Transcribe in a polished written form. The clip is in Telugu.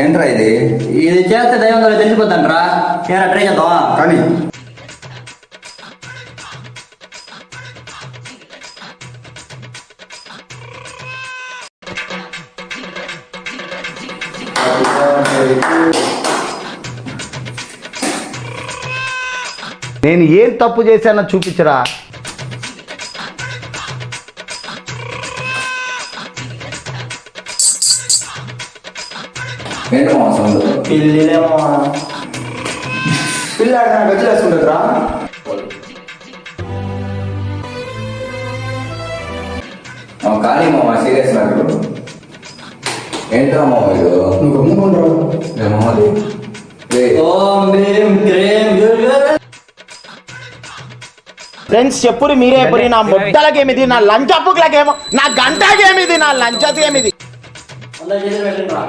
ఏంట్రా ఇది చేస్తే దైవం ద్వారా తెలిసిపోతాంట్రా. ఏరా ట్రై చేద్దామా? కానీ నేను ఏం తప్పు చేశానో చూపించరా. పిల్లిలేమో పిల్లాడు నాకు వచ్చేసుకుంటారా. కానీ మామ సీరియస్ నాకు ఏంట్రా మామ ఇది ఫ్రెండ్స్ చెప్పురు మీరే పురి నా ముద్దలకేమిది, నా లంచప్పులకేమో, నా గంటకేమిది, నా లంచకేమిది. అందరూ చేతులు పెట్టండి రా.